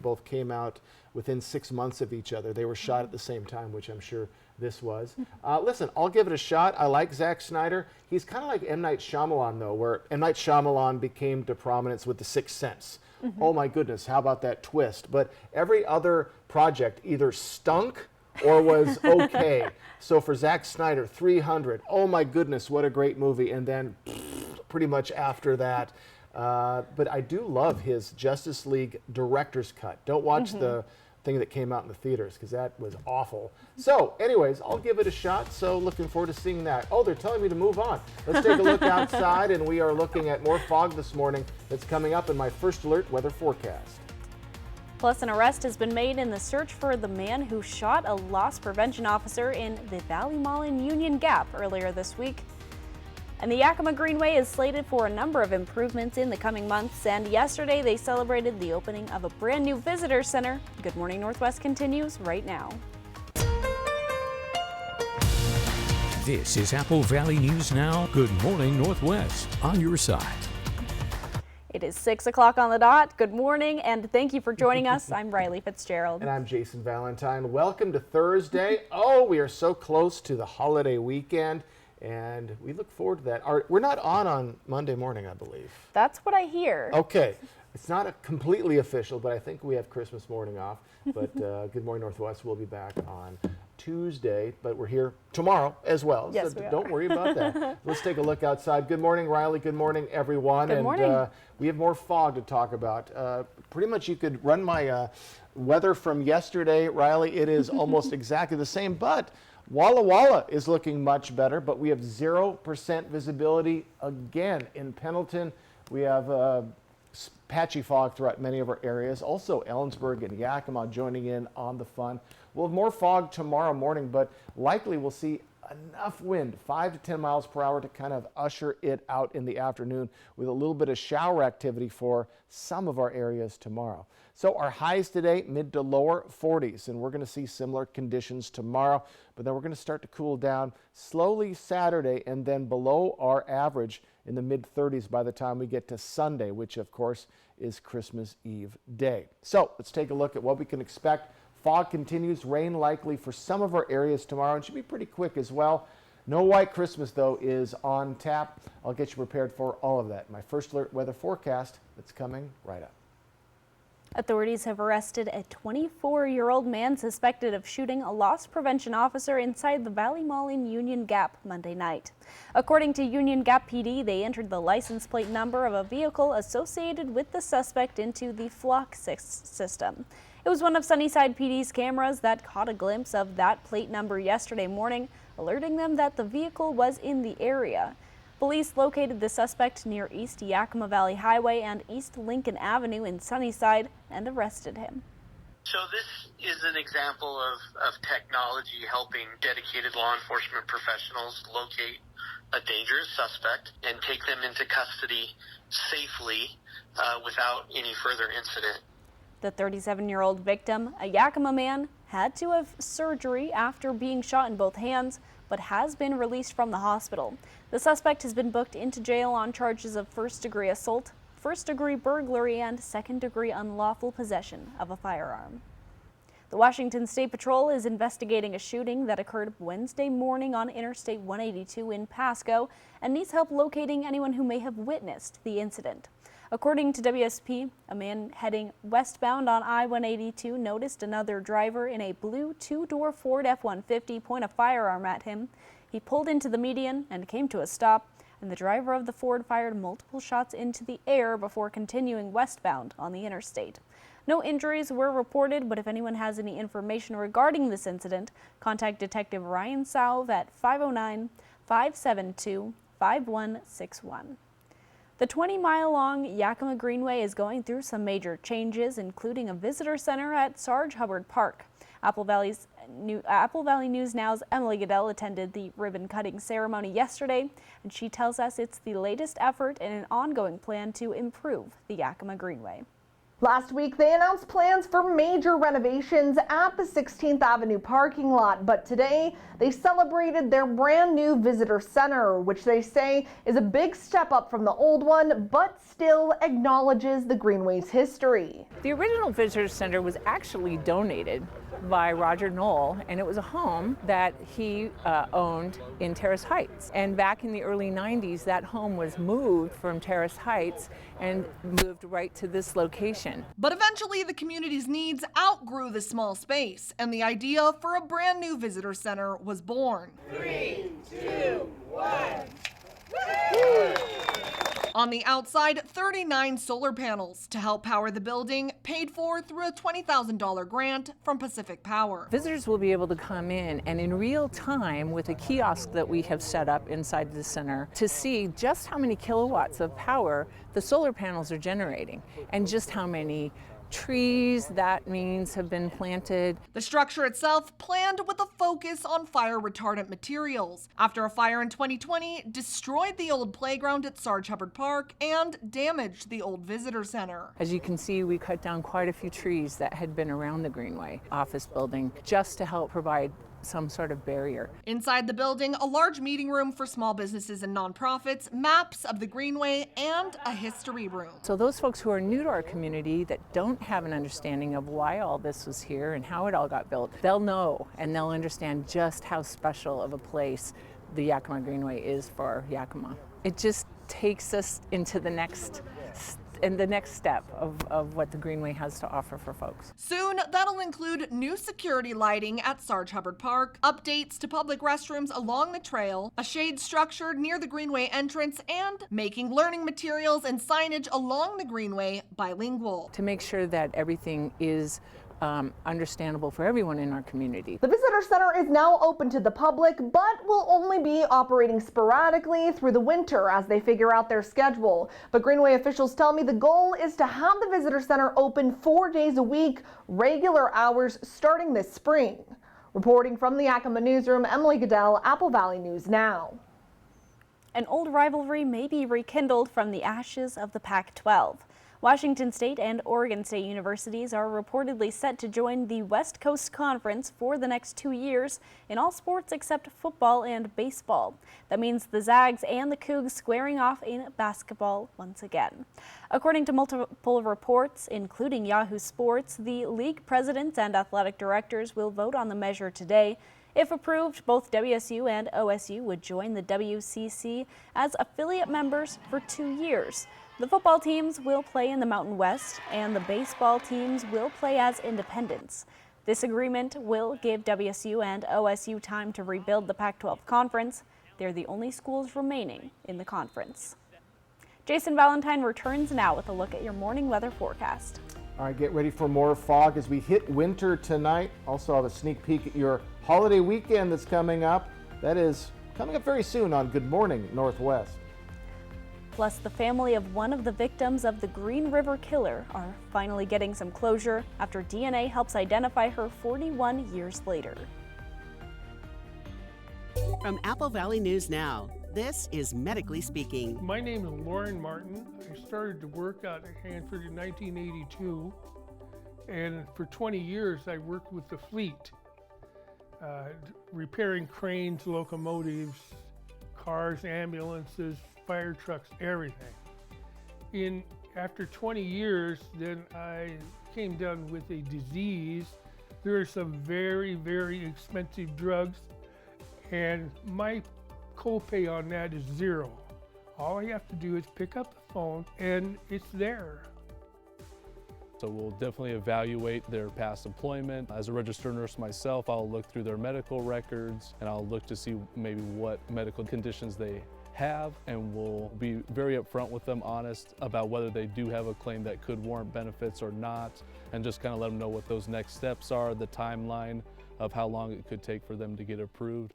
both came out within 6 months of each other. They were shot at the same time, which I'm sure this was. Listen, I'll give it a shot. I like Zack Snyder. He's kind of like M. Night Shyamalan, though, where M. Night Shyamalan became to prominence with The Sixth Sense. Oh my goodness, how about that twist? But every other project either stunk or was okay. So for Zack Snyder, 300, oh my goodness, what a great movie. And then pretty much after that. But I do love his Justice League director's cut. Don't watch the thing that came out in the theaters because that was awful. So anyways, I'll give it a shot. So looking forward to seeing that. Oh, they're telling me to move on. Let's take a look outside, and we are looking at more fog this morning that's coming up in my first alert weather forecast. Plus, an arrest has been made in the search for the man who shot a loss prevention officer in the Valley Mall in Union Gap earlier this week. And the Yakima Greenway is slated for a number of improvements in the coming months, and yesterday they celebrated the opening of a brand new visitor center. Good Morning Northwest continues right now. This is Apple Valley News Now. Good Morning Northwest, on your side. It is 6 o'clock on the dot. Good morning, and thank you for joining us. I'm Riley Fitzgerald. And I'm Jason Valentine. Welcome to Thursday. Oh, we are so close to the holiday weekend, and we look forward to that. We're not on Monday morning, I believe. That's what I hear. Okay. It's not completely official, but I think we have Christmas morning off. But Good Morning Northwest will be back on Tuesday, but we're here tomorrow as well. Yes, so we don't are. worry about that. Let's take a look outside. Good morning, Riley. Good morning, everyone. Good morning. And we have more fog to talk about. Pretty much you could run my weather from yesterday, Riley. It is almost exactly the same, but Walla Walla is looking much better, but we have 0% visibility again in Pendleton. We have patchy fog throughout many of our areas. Also, Ellensburg and Yakima joining in on the fun. We'll have more fog tomorrow morning, but likely we'll see enough wind, 5 to 10 miles per hour, to kind of usher it out in the afternoon with a little bit of shower activity for some of our areas tomorrow. So our highs today, mid to lower 40s, and we're going to see similar conditions tomorrow, but then we're going to start to cool down slowly Saturday and then below our average in the mid 30s by the time we get to Sunday, which of course is Christmas Eve day. So let's take a look at what we can expect. Fog continues, rain likely for some of our areas tomorrow, and should be pretty quick as well. No White Christmas, though, is on tap. I'll get you prepared for all of that. My first alert weather forecast that's coming right up. Authorities have arrested a 24-year-old man suspected of shooting a loss prevention officer inside the Valley Mall in Union Gap Monday night. According to Union Gap PD, they entered the license plate number of a vehicle associated with the suspect into the Flock system. It was one of Sunnyside PD's cameras that caught a glimpse of that plate number yesterday morning, alerting them that the vehicle was in the area. Police located the suspect near East Yakima Valley Highway and East Lincoln Avenue in Sunnyside and arrested him. So this is an example of technology helping dedicated law enforcement professionals locate a dangerous suspect and take them into custody safely without any further incident. The 37-year-old victim, a Yakima man, had to have surgery after being shot in both hands, but has been released from the hospital. The suspect has been booked into jail on charges of first-degree assault, first-degree burglary, and second-degree unlawful possession of a firearm. The Washington State Patrol is investigating a shooting that occurred Wednesday morning on Interstate 182 in Pasco and needs help locating anyone who may have witnessed the incident. According to WSP, a man heading westbound on I-182 noticed another driver in a blue two-door Ford F-150 point a firearm at him. He pulled into the median and came to a stop, and the driver of the Ford fired multiple shots into the air before continuing westbound on the interstate. No injuries were reported, but if anyone has any information regarding this incident, contact Detective Ryan Sauve at 509-572-5161. The 20-mile-long Yakima Greenway is going through some major changes, including a visitor center at Sarge Hubbard Park. Apple Valley News Now's Emily Goodell attended the ribbon-cutting ceremony yesterday, and she tells us it's the latest effort in an ongoing plan to improve the Yakima Greenway. Last week, they announced plans for major renovations at the 16th Avenue parking lot, but today they celebrated their brand new visitor center, which they say is a big step up from the old one, but still acknowledges the Greenway's history. The original visitor center was actually donated by Roger Knoll, and it was a home that he owned in Terrace Heights. And back in the early 90s, that home was moved from Terrace Heights and moved right to this location. But eventually, the community's needs outgrew the small space, and the idea for a brand new visitor center was born. 3, 2, 1. On the outside, 39 solar panels to help power the building, paid for through a $20,000 grant from Pacific Power. Visitors will be able to come in and in real time with a kiosk that we have set up inside the center to see just how many kilowatts of power the solar panels are generating and just how many trees that means have been planted. The structure itself planned with a focus on fire retardant materials after a fire in 2020 destroyed the old playground at Sarge Hubbard Park and damaged the old visitor center. As you can see, we cut down quite a few trees that had been around the Greenway office building just to help provide some sort of barrier. Inside the building, a large meeting room for small businesses and nonprofits, maps of the Greenway, and a history room. So those folks who are new to our community that don't have an understanding of why all this was here and how it all got built, they'll know and they'll understand just how special of a place the Yakima Greenway is for Yakima. It just takes us into the next step of what the Greenway has to offer for folks. Soon, that'll include new security lighting at Sarge Hubbard Park, updates to public restrooms along the trail, a shade structure near the Greenway entrance, and making learning materials and signage along the Greenway bilingual. To make sure that everything is understandable for everyone in our community. The visitor center is now open to the public, but will only be operating sporadically through the winter as they figure out their schedule. But Greenway officials tell me the goal is to have the visitor center open 4 days a week, regular hours starting this spring. Reporting from the Yakima newsroom, Emily Goodell, Apple Valley News Now. An old rivalry may be rekindled from the ashes of the Pac-12. Washington State and Oregon State universities are reportedly set to join the West Coast Conference for the next 2 years in all sports except football and baseball. That means the Zags and the Cougs squaring off in basketball once again. According to multiple reports, including Yahoo Sports, the league presidents and athletic directors will vote on the measure today. If approved, both WSU and OSU would join the WCC as affiliate members for 2 years. The football teams will play in the Mountain West, and the baseball teams will play as independents. This agreement will give WSU and OSU time to rebuild the Pac-12 conference. They're the only schools remaining in the conference. Jason Valentine returns now with a look at your morning weather forecast. All right, get ready for more fog as we hit winter tonight. Also have a sneak peek at your holiday weekend that's coming up. That is coming up very soon on Good Morning Northwest. Plus, the family of one of the victims of the Green River Killer are finally getting some closure after DNA helps identify her 41 years later. From Apple Valley News Now, this is Medically Speaking. My name is Lauren Martin. I started to work out at Hanford in 1982, and for 20 years I worked with the fleet, repairing cranes, locomotives, cars, ambulances, fire trucks, everything. After 20 years, then I came down with a disease. There are some very, very expensive drugs, and my copay on that is $0. All I have to do is pick up the phone and it's there. So we'll definitely evaluate their past employment. As a registered nurse myself, I'll look through their medical records and I'll look to see maybe what medical conditions they have, and we'll be very upfront with them, honest about whether they do have a claim that could warrant benefits or not, and just kind of let them know what those next steps are, the timeline of how long it could take for them to get approved.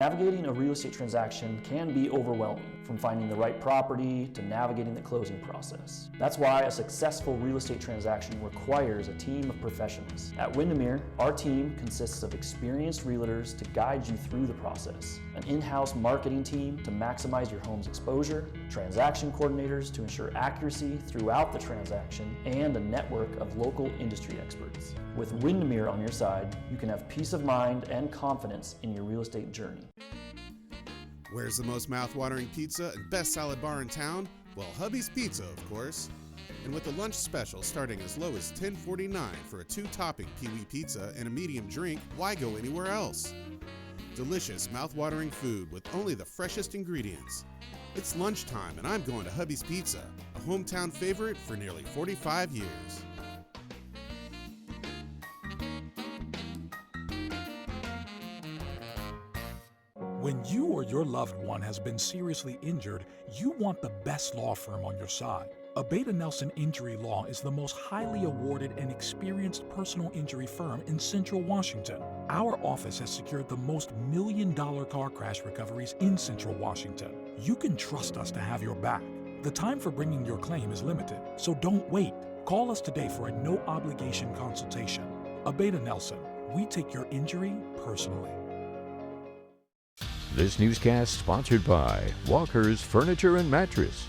Navigating a real estate transaction can be overwhelming, from finding the right property to navigating the closing process. That's why a successful real estate transaction requires a team of professionals. At Windermere, our team consists of experienced realtors to guide you through the process, an in-house marketing team to maximize your home's exposure, transaction coordinators to ensure accuracy throughout the transaction, and a network of local industry experts. With Windermere on your side, you can have peace of mind and confidence in your real estate journey. Where's the most mouth-watering pizza and best salad bar in town? Well, Hubby's Pizza, of course. And with the lunch special starting as low as $10.49 for a 2-topping Pee-wee pizza and a medium drink, why go anywhere else? Delicious, mouth-watering food with only the freshest ingredients. It's lunchtime and I'm going to Hubby's Pizza, a hometown favorite for nearly 45 years. When you or your loved one has been seriously injured, you want the best law firm on your side. Abeta Nelson Injury Law is the most highly awarded and experienced personal injury firm in Central Washington. Our office has secured the most million-dollar car crash recoveries in Central Washington. You can trust us to have your back. The time for bringing your claim is limited, so don't wait. Call us today for a no-obligation consultation. Abeta Nelson, we take your injury personally. This newscast sponsored by Walker's Furniture and Mattress.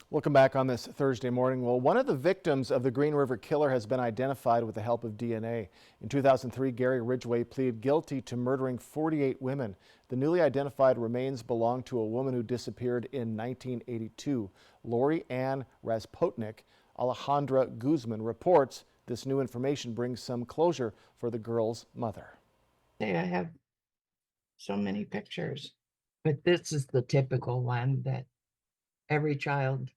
Welcome back on this Thursday morning. Well, one of the victims of the Green River Killer has been identified with the help of DNA. In 2003, Gary Ridgway pleaded guilty to murdering 48 women. The newly identified remains belong to a woman who disappeared in 1982. Lori Ann Raspotnik. Alejandra Guzman reports this new information brings some closure for the girl's mother. I have so many pictures, but this is the typical one that every child,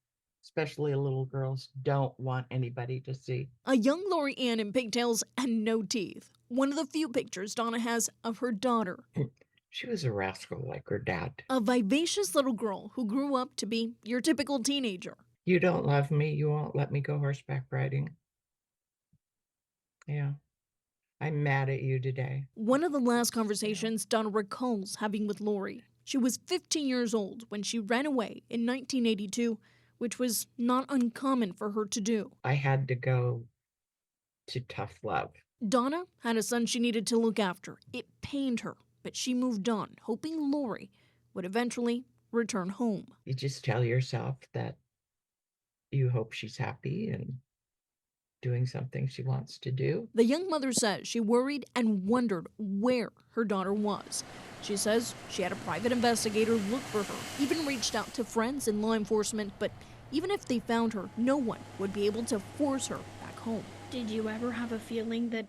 especially little girls, don't want anybody to see. A young Lori Ann in pigtails and no teeth. One of the few pictures Donna has of her daughter. She was a rascal like her dad. A vivacious little girl who grew up to be your typical teenager. You don't love me, you won't let me go horseback riding. Yeah. I'm mad at you today. One of the last conversations Donna recalls having with Lori. She was 15 years old when she ran away in 1982, which was not uncommon for her to do. I had to go to tough love. Donna had a son she needed to look after. It pained her, but she moved on, hoping Lori would eventually return home. You just tell yourself that you hope she's happy and doing something she wants to do. The young mother says she worried and wondered where her daughter was. She says she had a private investigator look for her, even reached out to friends in law enforcement, but even if they found her, no one would be able to force her back home. Did you ever have a feeling that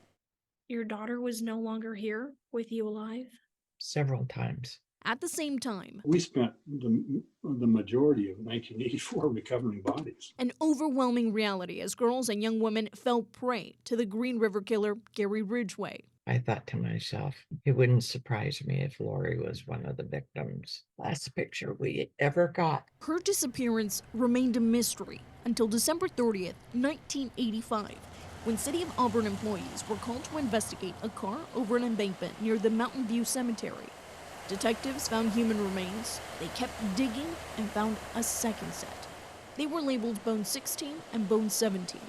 your daughter was no longer here with you alive? Several times. At the same time, we spent the majority of 1984 recovering bodies. An overwhelming reality as girls and young women fell prey to the Green River Killer, Gary Ridgway. I thought to myself, it wouldn't surprise me if Lori was one of the victims. Last picture we ever got. Her disappearance remained a mystery until December 30th, 1985, when City of Auburn employees were called to investigate a car over an embankment near the Mountain View Cemetery. Detectives found human remains. They kept digging and found a second set. They were labeled Bone 16 and Bone 17.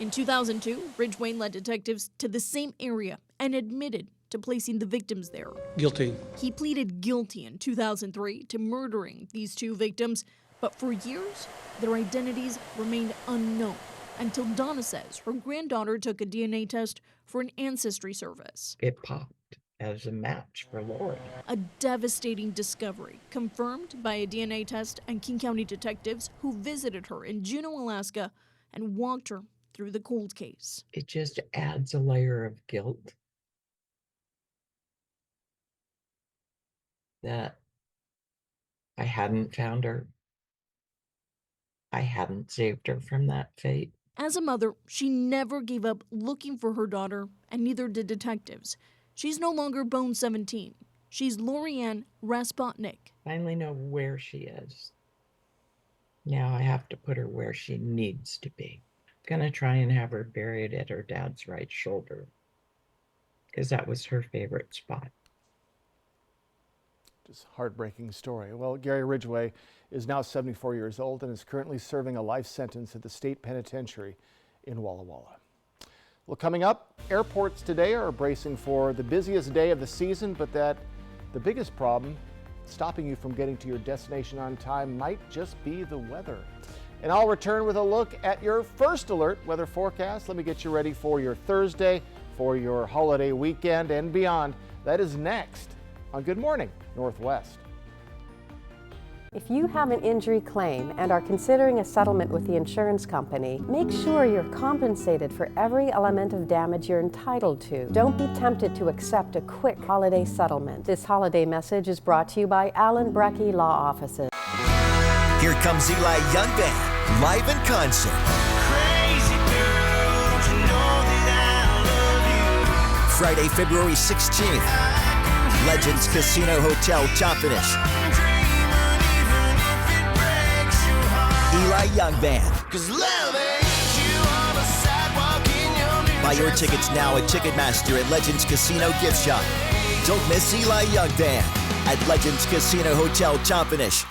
In 2002, Ridgway led detectives to the same area and admitted to placing the victims there. Guilty. He pleaded guilty in 2003 to murdering these two victims, but for years, their identities remained unknown until Donna says her granddaughter took a DNA test for an ancestry service. It popped as a match for Lori. A devastating discovery confirmed by a DNA test and King County detectives who visited her in Juneau, Alaska, and walked her through the cold case. It just adds a layer of guilt that I hadn't found her. I hadn't saved her from that fate. As a mother, she never gave up looking for her daughter, and neither did detectives. She's no longer Bone 17. She's Lori Ann Raspotnik. Finally know where she is. Now I have to put her where she needs to be. Gonna try and have her buried at her dad's right shoulder. because that was her favorite spot. Just heartbreaking story. Well, Gary Ridgway is now 74 years old and is currently serving a life sentence at the state penitentiary in Walla Walla. Well, coming up, airports today are bracing for the busiest day of the season, but that the biggest problem stopping you from getting to your destination on time might just be the weather. And I'll return with a look at your first alert weather forecast. Let me get you ready for your Thursday, for your holiday weekend and beyond. That is next on Good Morning Northwest. If you have an injury claim and are considering a settlement with the insurance company, make sure you're compensated for every element of damage you're entitled to. Don't be tempted to accept a quick holiday settlement. This holiday message is brought to you by Allen Brecky Law Offices. Here comes Eli Young Band, live in concert. Crazy girl, don't you know that I love you? Friday, February 16th, Legends Casino Hotel, Chopinish. Eli Young Band. Buy your tickets now at Ticketmaster at Legends Casino Gift Shop. Don't miss Eli Young Band at Legends Casino Hotel, Chopinish.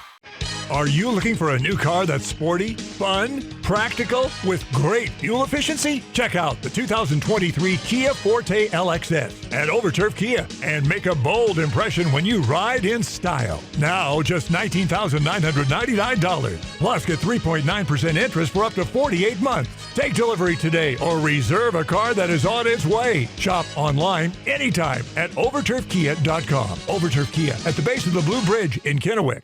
Are you looking for a new car that's sporty, fun, practical, with great fuel efficiency? Check out the 2023 Kia Forte LXS at Overturf Kia and make a bold impression when you ride in style. Now, just $19,999. Plus, get 3.9% interest for up to 48 months. Take delivery today or reserve a car that is on its way. Shop online anytime at overturfkia.com. Overturf Kia at the base of the Blue Bridge in Kennewick.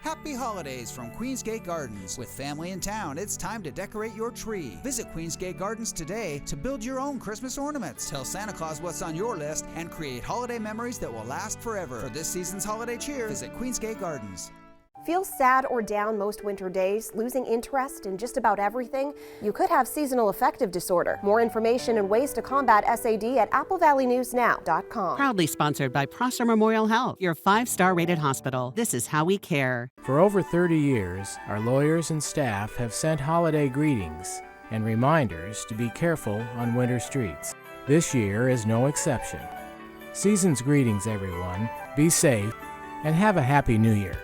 Happy holidays from Queensgate Gardens. With family in town, it's time to decorate your tree. Visit Queensgate Gardens today to build your own Christmas ornaments. Tell Santa Claus what's on your list and create holiday memories that will last forever. For this season's holiday cheer, visit Queensgate Gardens. Feel sad or down most winter days, losing interest in just about everything? You could have seasonal affective disorder. More information and ways to combat SAD at AppleValleyNewsNow.com. Proudly sponsored by Prosser Memorial Health, your 5-star rated hospital. This is how we care. For over 30 years, our lawyers and staff have sent holiday greetings and reminders to be careful on winter streets. This year is no exception. Season's greetings, everyone. Be safe and have a happy New Year.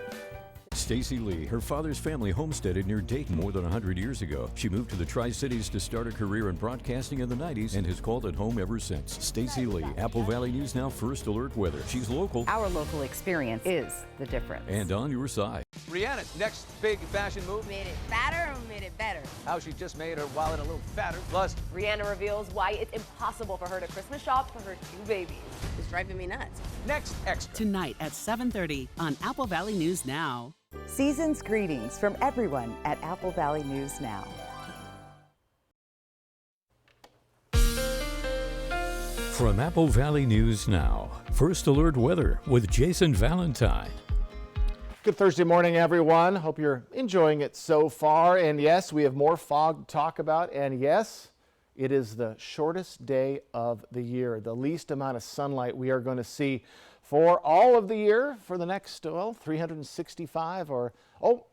Stacy Lee, her father's family homesteaded near Dayton more than 100 years ago. She moved to the Tri-Cities to start a career in broadcasting in the 90s and has called it home ever since. Stacy Lee, Apple Valley News Now First Alert Weather. She's local. Our local experience is the difference. And on your side. Rihanna's next big fashion move. Made it fatter or made it better? How she just made her wallet a little fatter. Plus, Rihanna reveals why it's impossible for her to Christmas shop for her 2 babies. It's driving me nuts. Next extra. Tonight at 7:30 on Apple Valley News Now. Season's greetings from everyone at Apple Valley News Now. From Apple Valley News Now, First Alert Weather with Jason Valentine. Good Thursday morning, everyone. Hope you're enjoying it so far. And yes, we have more fog to talk about. And yes, it is the shortest day of the year, the least amount of sunlight we are going to see for all of the year for the next, 365 or,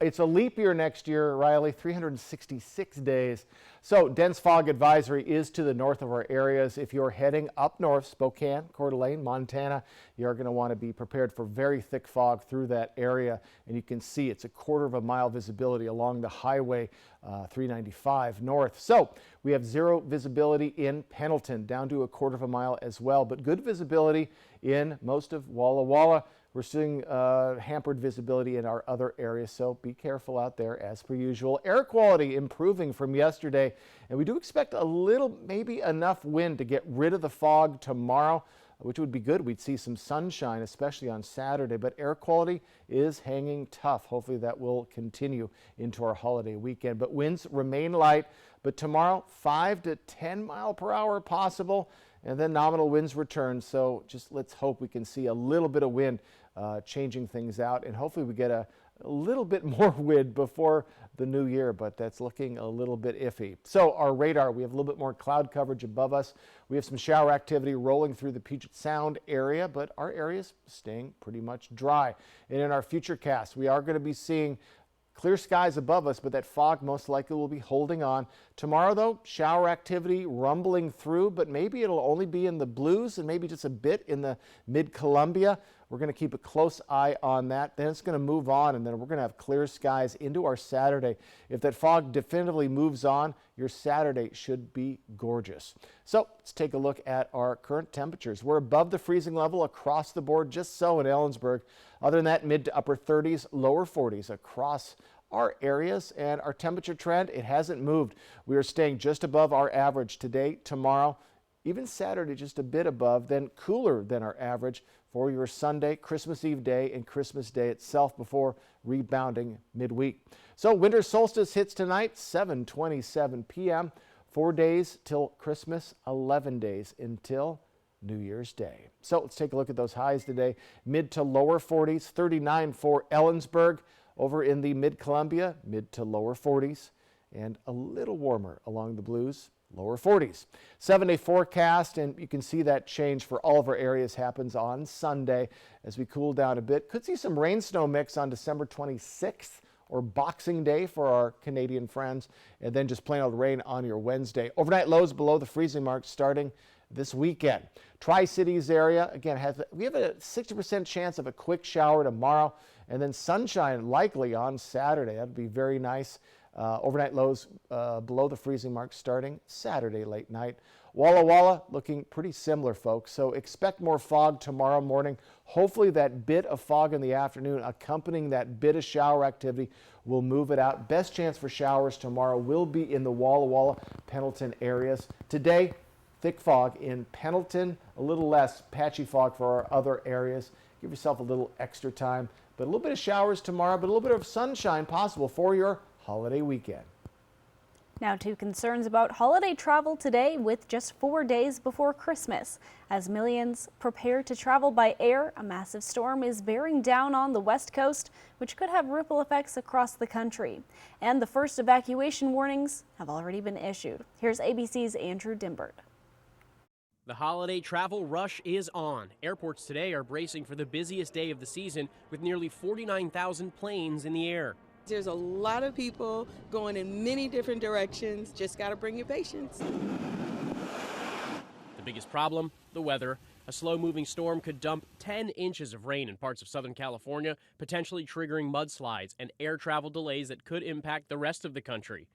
it's a leap year next year, Riley, 366 days. So dense fog advisory is to the north of our areas. If you're heading up north, Spokane, Coeur d'Alene, Montana, you're going to want to be prepared for very thick fog through that area. And you can see it's a 1/4 mile visibility along the highway 395 north. So we have 0 visibility in Pendleton, down to a 1/4 mile as well, but good visibility in most of Walla Walla. We're seeing hampered visibility in our other areas, so be careful out there as per usual. Air quality improving from yesterday, and we do expect a little, maybe enough wind to get rid of the fog tomorrow, which would be good. We'd see some sunshine, especially on Saturday, but air quality is hanging tough. Hopefully that will continue into our holiday weekend, but winds remain light. But tomorrow, 5 to 10 mile per hour possible, and then nominal winds return. So just let's hope we can see a little bit of wind changing things out, and hopefully we get a little bit more wind before the new year, but that's looking a little bit iffy. So our radar, we have a little bit more cloud coverage above us. We have some shower activity rolling through the Puget Sound area, but our area is staying pretty much dry. And in our future cast, we are going to be seeing Clear skies above us, but that fog most likely will be holding on. Tomorrow, though, shower activity rumbling through, but maybe it'll only be in the blues and maybe just a bit in the mid-Columbia. We're going to keep a close eye on that. Then it's going to move on, and then we're going to have clear skies into our Saturday. If that fog definitively moves on, your Saturday should be gorgeous. So let's take a look at our current temperatures. We're above the freezing level across the board, just so in Ellensburg. Other than that, mid to upper 30s, lower 40s across our areas, and our temperature trend, it hasn't moved. We are staying just above our average today, tomorrow, even Saturday just a bit above, then cooler than our average for your Sunday, Christmas Eve day, and Christmas Day itself before rebounding midweek. So winter solstice hits tonight, 7:27 p.m. 4 days till Christmas, 11 days until New Year's Day. So let's take a look at those highs today. Mid to lower 40s, 39 for Ellensburg. Over in the mid-Columbia, mid to lower 40s, and a little warmer along the blues, lower 40s. 7-day forecast, and you can see that change for all of our areas happens on Sunday as we cool down a bit. Could see some rain-snow mix on December 26th or Boxing Day for our Canadian friends, and then just plain old rain on your Wednesday. Overnight lows below the freezing mark starting this weekend. Tri-Cities area, again, we have a 60% chance of a quick shower tomorrow, and then sunshine likely on Saturday. That'd be very nice. Overnight lows below the freezing mark starting Saturday late night. Walla Walla looking pretty similar, folks. So expect more fog tomorrow morning. Hopefully that bit of fog in the afternoon accompanying that bit of shower activity will move it out. Best chance for showers tomorrow will be in the Walla Walla, Pendleton areas. Today, thick fog in Pendleton, a little less patchy fog for our other areas. Give yourself a little extra time. But a little bit of showers tomorrow, but a little bit of sunshine possible for your holiday weekend. Now to concerns about holiday travel today with just 4 days before Christmas. As millions prepare to travel by air, a massive storm is bearing down on the west coast, which could have ripple effects across the country. And the first evacuation warnings have already been issued. Here's ABC's Andrew Dimbert. The holiday travel rush is on. Airports today are bracing for the busiest day of the season with nearly 49,000 planes in the air. There's a lot of people going in many different directions. Just got to bring your patience. The biggest problem, the weather. A slow-moving storm could dump 10 inches of rain in parts of Southern California, potentially triggering mudslides and air travel delays that could impact the rest of the country.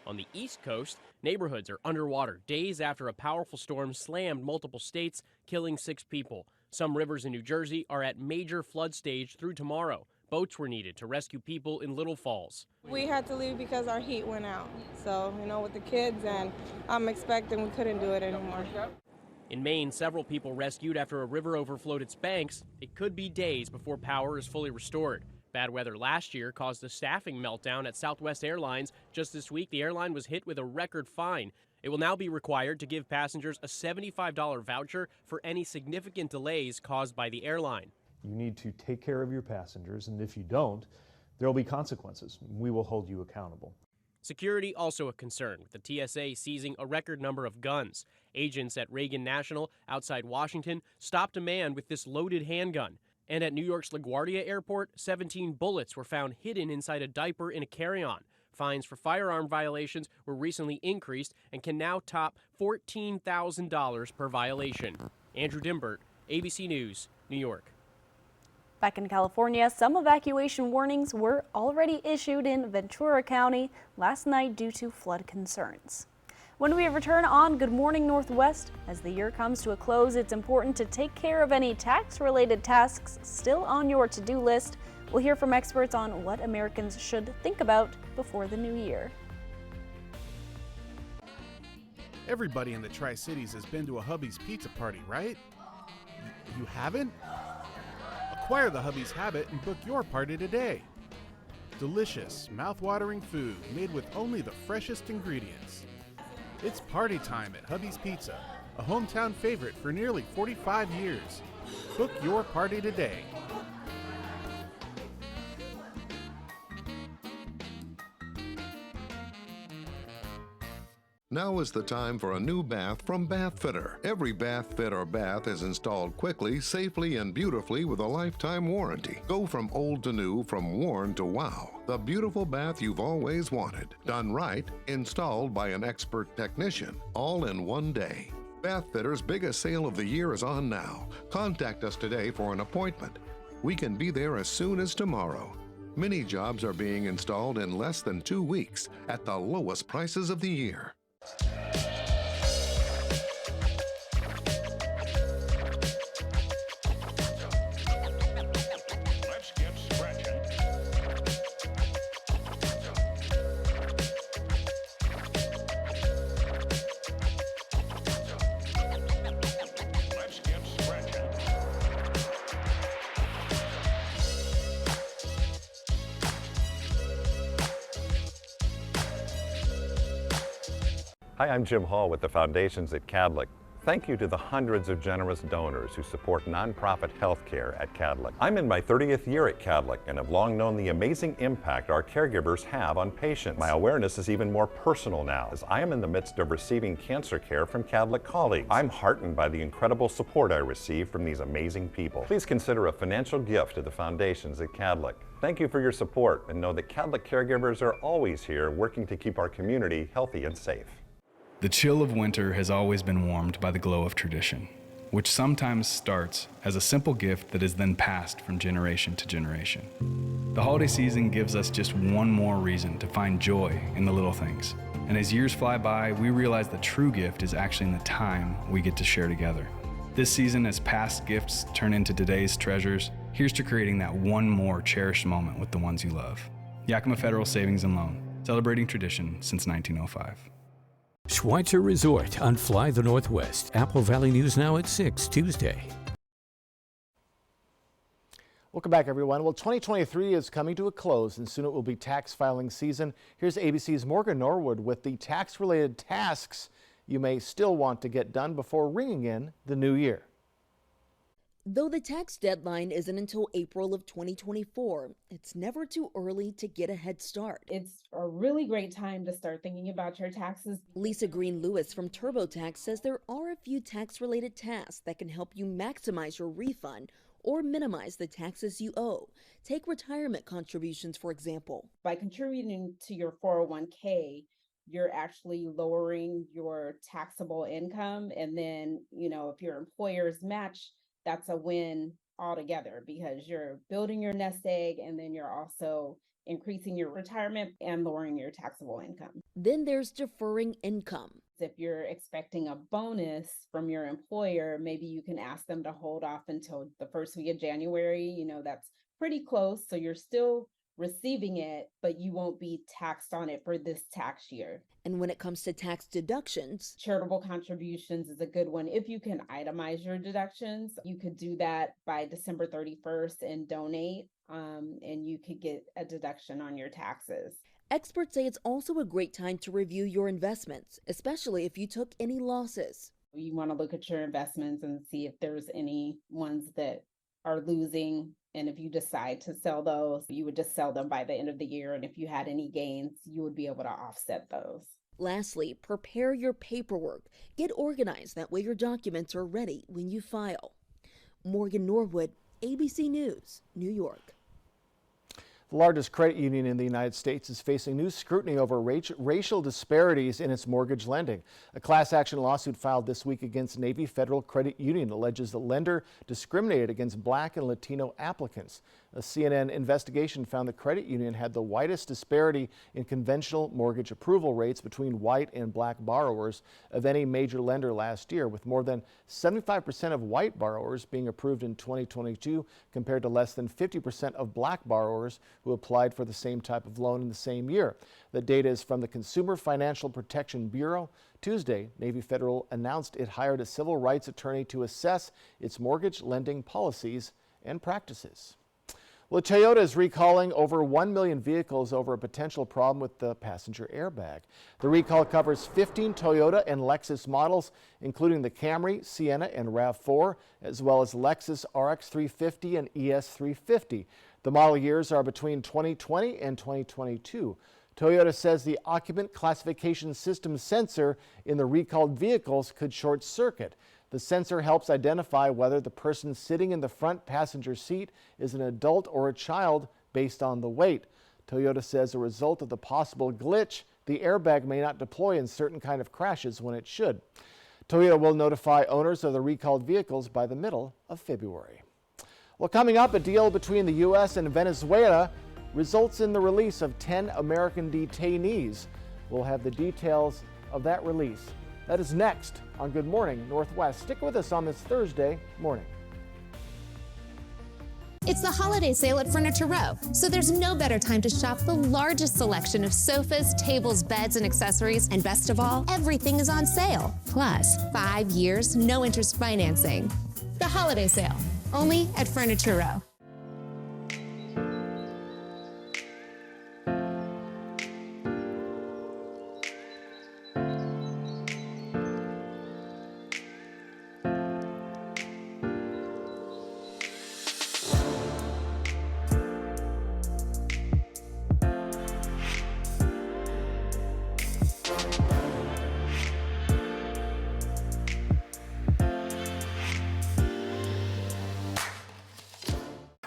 On the East Coast, neighborhoods are underwater days after a powerful storm slammed multiple states, killing 6 people. Some rivers in New Jersey are at major flood stage through tomorrow. Boats were needed to rescue people in Little Falls. We had to leave because our heat went out. So, with the kids, and I'm expecting we couldn't do it anymore. In Maine, several people rescued after a river overflowed its banks. It could be days before power is fully restored. Bad weather last year caused a staffing meltdown at Southwest Airlines. Just this week, the airline was hit with a record fine. It will now be required to give passengers a $75 voucher for any significant delays caused by the airline. You need to take care of your passengers, and if you don't, there will be consequences. We will hold you accountable. Security also a concern, with the TSA seizing a record number of guns. Agents at Reagan National outside Washington stopped a man with this loaded handgun. And at New York's LaGuardia Airport, 17 bullets were found hidden inside a diaper in a carry-on. Fines for firearm violations were recently increased and can now top $14,000 per violation. Andrew Dimbert, ABC News, New York. Back in California, some evacuation warnings were already issued in Ventura County last night due to flood concerns. When we return on Good Morning Northwest, as the year comes to a close, it's important to take care of any tax-related tasks still on your to-do list. We'll hear from experts on what Americans should think about before the new year. Everybody in the Tri-Cities has been to a Hubby's Pizza Party, right? You haven't? Acquire the Hubby's habit and book your party today. Delicious, mouth-watering food made with only the freshest ingredients. It's party time at Hubby's Pizza, a hometown favorite for nearly 45 years. Book your party today. Now is the time for a new bath from Bath Fitter. Every bath fit or bath is installed quickly, safely, and beautifully with a lifetime warranty. Go from old to new, from worn to wow. The beautiful bath you've always wanted. Done right, installed by an expert technician, all in one day. Bath Fitter's biggest sale of the year is on now. Contact us today for an appointment. We can be there as soon as tomorrow. Many jobs are being installed in less than 2 weeks at the lowest prices of the year. Let's get scratching. Let's get scratching. Hi, I'm Jim Hall with the Foundations at Cadlick. Thank you to the hundreds of generous donors who support nonprofit healthcare at Cadlick. I'm in my 30th year at Cadlick and have long known the amazing impact our caregivers have on patients. My awareness is even more personal now, as I am in the midst of receiving cancer care from Cadlick colleagues. I'm heartened by the incredible support I receive from these amazing people. Please consider a financial gift to the Foundations at Cadlick. Thank you for your support, and know that Cadlick caregivers are always here working to keep our community healthy and safe. The chill of winter has always been warmed by the glow of tradition, which sometimes starts as a simple gift that is then passed from generation to generation. The holiday season gives us just one more reason to find joy in the little things. And as years fly by, we realize the true gift is actually in the time we get to share together. This season, as past gifts turn into today's treasures, here's to creating that one more cherished moment with the ones you love. Yakima Federal Savings and Loan, celebrating tradition since 1905. Schweitzer Resort on Fly the Northwest. Apple Valley News Now at 6 Tuesday. Welcome back, everyone. Well, 2023 is coming to a close, and soon it will be tax filing season. Here's ABC's Morgan Norwood with the tax-related tasks you may still want to get done before ringing in the new year. Though the tax deadline isn't until April of 2024, it's never too early to get a head start. It's a really great time to start thinking about your taxes. Lisa Green Lewis from TurboTax says there are a few tax-related tasks that can help you maximize your refund or minimize the taxes you owe. Take retirement contributions, for example. By contributing to your 401k, you're actually lowering your taxable income. And then, if your employers match, that's a win altogether because you're building your nest egg and then you're also increasing your retirement and lowering your taxable income. Then there's deferring income. If you're expecting a bonus from your employer, maybe you can ask them to hold off until the first week of January. That's pretty close. So you're still receiving it, but you won't be taxed on it for this tax year. And when it comes to tax deductions, charitable contributions is a good one. If you can itemize your deductions, you could do that by December 31st and donate, and you could get a deduction on your taxes. Experts say it's also a great time to review your investments, especially if you took any losses. You want to look at your investments and see if there's any ones that are losing. And if you decide to sell those, you would just sell them by the end of the year. And if you had any gains, you would be able to offset those. Lastly, prepare your paperwork. Get organized. That way your documents are ready when you file. Morgan Norwood, ABC News, New York. The largest credit union in the United States is facing new scrutiny over racial disparities in its mortgage lending. A class action lawsuit filed this week against Navy Federal Credit Union alleges the lender discriminated against Black and Latino applicants. A CNN investigation found the credit union had the widest disparity in conventional mortgage approval rates between white and Black borrowers of any major lender last year, with more than 75% of white borrowers being approved in 2022 compared to less than 50% of Black borrowers who applied for the same type of loan in the same year. The data is from the Consumer Financial Protection Bureau. Tuesday, Navy Federal announced it hired a civil rights attorney to assess its mortgage lending policies and practices. Well, Toyota is recalling over 1 million vehicles over a potential problem with the passenger airbag. The recall covers 15 Toyota and Lexus models, including the Camry, Sienna, and RAV4, as well as Lexus RX 350 and ES 350. The model years are between 2020 and 2022. Toyota says the occupant classification system sensor in the recalled vehicles could short circuit. The sensor helps identify whether the person sitting in the front passenger seat is an adult or a child based on the weight. Toyota says as a result of the possible glitch, the airbag may not deploy in certain kind of crashes when it should. Toyota will notify owners of the recalled vehicles by the middle of February. Well, coming up, a deal between the U.S. and Venezuela results in the release of 10 American detainees. We'll have the details of that release. That is next on Good Morning Northwest. Stick with us on this Thursday morning. It's the holiday sale at Furniture Row, so there's no better time to shop the largest selection of sofas, tables, beds, and accessories. And best of all, everything is on sale. Plus, 5 years, no interest financing. The holiday sale, only at Furniture Row.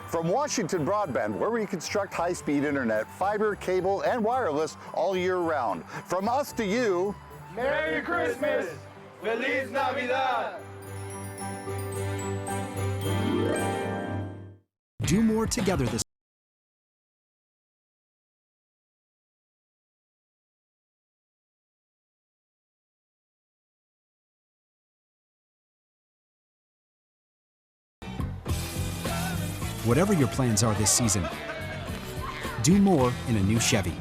From Washington Broadband, where we construct high-speed internet, fiber, cable, and wireless all year round. From us to you, Merry Christmas! Feliz Navidad! Do more together this Whatever your plans are this season, do more in a new Chevy.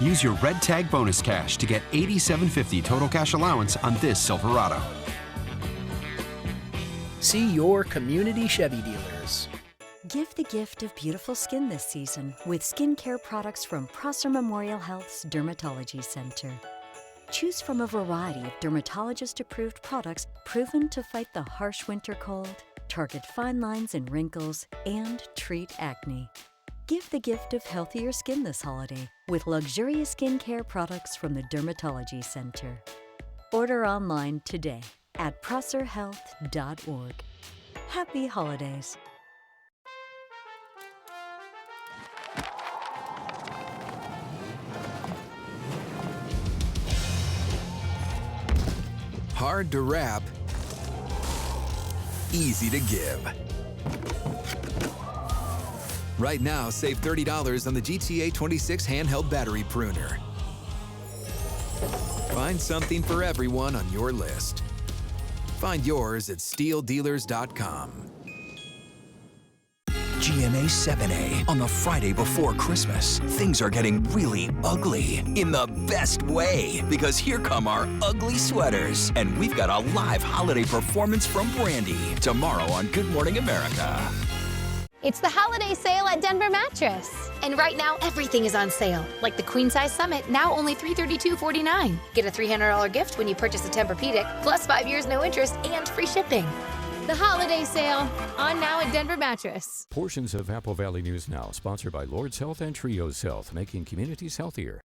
Use your Red Tag bonus cash to get $87.50 total cash allowance on this Silverado. See your community Chevy dealers. Give the gift of beautiful skin this season with skincare products from Prosser Memorial Health's Dermatology Center. Choose from a variety of dermatologist-approved products proven to fight the harsh winter cold, target fine lines and wrinkles, and treat acne. Give the gift of healthier skin this holiday with luxurious skincare products from the Dermatology Center. Order online today at prosserhealth.org. Happy holidays. Hard to wrap, easy to give. Right now, save $30 on the GTA 26 handheld battery pruner. Find something for everyone on your list. Find yours at SteelDealers.com. GMA 7A on the Friday before Christmas. Things are getting really ugly in the best way because here come our ugly sweaters. And we've got a live holiday performance from Brandy tomorrow on Good Morning America. It's the holiday sale at Denver Mattress. And right now, everything is on sale. Like the Queen Size Summit, now only $332.49. Get a $300 gift when you purchase a Tempur-Pedic, plus 5 years no interest and free shipping. The holiday sale, on now at Denver Mattress. Portions of Apple Valley News Now, sponsored by Lord's Health and Trios Health, making communities healthier.